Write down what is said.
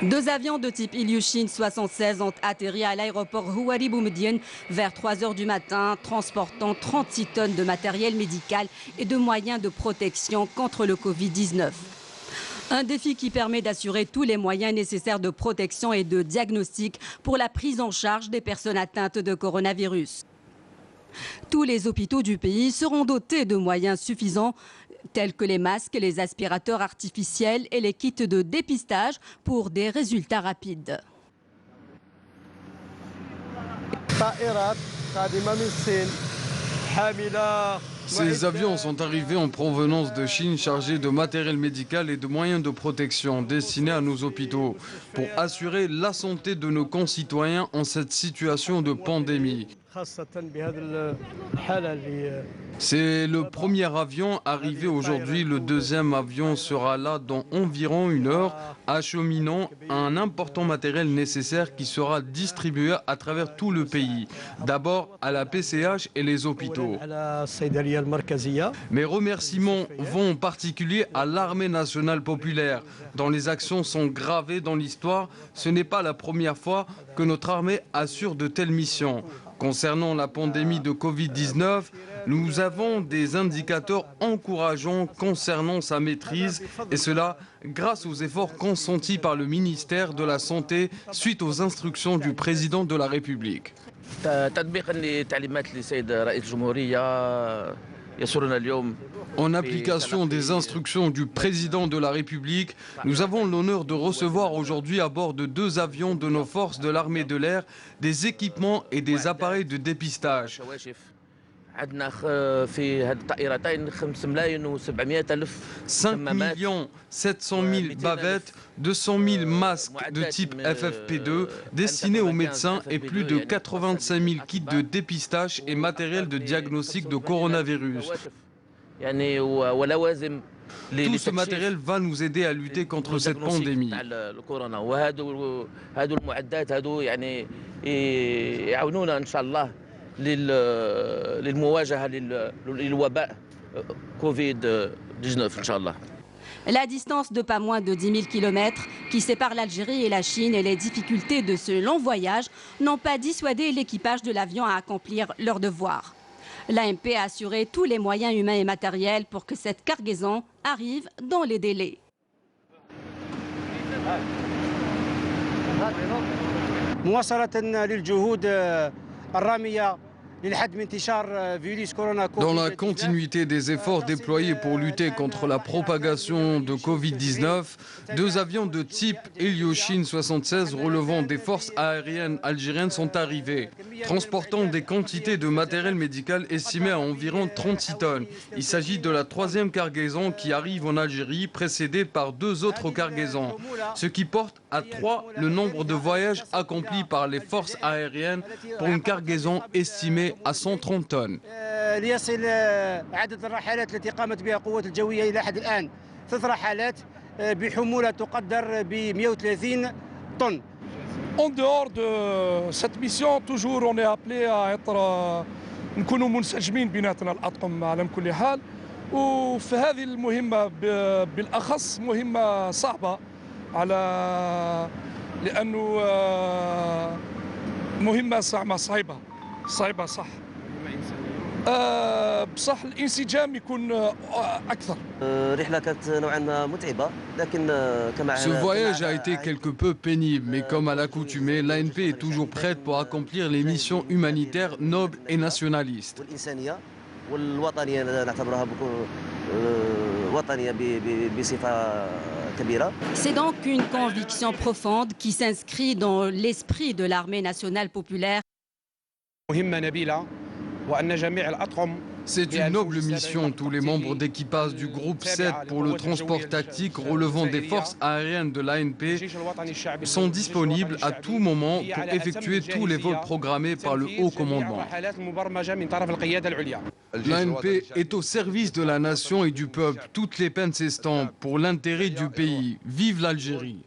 Deux avions de type Ilyushin 76 ont atterri à l'aéroport Houari Boumediene vers 3 h du matin, transportant 36 tonnes de matériel médical et de moyens de protection contre le Covid-19. Un défi qui permet d'assurer tous les moyens nécessaires de protection et de diagnostic pour la prise en charge des personnes atteintes de coronavirus. Tous les hôpitaux du pays seront dotés de moyens suffisants tels que les masques, les aspirateurs artificiels et les kits de dépistage pour des résultats rapides. Ces avions sont arrivés en provenance de Chine chargés de matériel médical et de moyens de protection destinés à nos hôpitaux pour assurer la santé de nos concitoyens en cette situation de pandémie. C'est le premier avion arrivé aujourd'hui. Le deuxième avion sera là dans environ 1 heure, acheminant un important matériel nécessaire qui sera distribué à travers tout le pays. D'abord à la PCH et les hôpitaux. Mes remerciements vont en particulier à l'armée nationale populaire, dont les actions sont gravées dans l'histoire. Ce n'est pas la première fois que notre armée assure de telles missions. Concernant la pandémie de Covid-19, nous avons des indicateurs encourageants concernant sa maîtrise, et cela grâce aux efforts consentis par le ministère de la Santé suite aux instructions du président de la République. En application des instructions du président de la République, nous avons l'honneur de recevoir aujourd'hui à bord de 2 avions de nos forces de l'armée de l'air des équipements et des appareils de dépistage. 5 700 000 bavettes, 200 000 masques de type FFP2 destinés aux médecins et plus de 85 000 kits de dépistage et matériel de diagnostic de coronavirus. Tout ce matériel va nous aider à lutter contre cette pandémie. La distance de pas moins de 10 000 km qui sépare l'Algérie et la Chine et les difficultés de ce long voyage n'ont pas dissuadé l'équipage de l'avion à accomplir leur devoir. L'AMP a assuré tous les moyens humains et matériels pour que cette cargaison arrive dans les délais. Dans la continuité des efforts déployés pour lutter contre la propagation de Covid-19, 2 avions de type Ilyushin 76 relevant des forces aériennes algériennes sont arrivés, transportant des quantités de matériel médical estimées à environ 36 tonnes. Il s'agit de la 3e cargaison qui arrive en Algérie, précédée par 2 autres cargaisons, ce qui porte à 3 le nombre de voyages accomplis par les forces aériennes pour une cargaison estimée à 130 tonnes. ليصل عدد الرحلات التي قامت بها القوات الجوية إلى حد الآن 3 رحلات بحمولة تقدر ب 130 tonnes. En dehors de cette mission, toujours on est appelé à être نكونوا منسجمين بيناتنا الأطقم على كل حال، وفي هذه المهمة بالأخص مهمة صعبة على لأنه مهمة صعبة صح. بصح الانسجام يكون أكثر. Ce voyage a été quelque peu pénible, mais comme à l'accoutumée, l'ANP est toujours prête pour accomplir les missions humanitaires nobles et nationalistes. C'est donc une conviction profonde qui s'inscrit dans l'esprit de l'armée nationale populaire. C'est une noble mission. Tous les membres d'équipage du groupe 7 pour le transport tactique relevant des forces aériennes de l'ANP sont disponibles à tout moment pour effectuer tous les vols programmés par le haut commandement. L'ANP est au service de la nation et du peuple. Toutes les peines s'estampent pour l'intérêt du pays. Vive l'Algérie!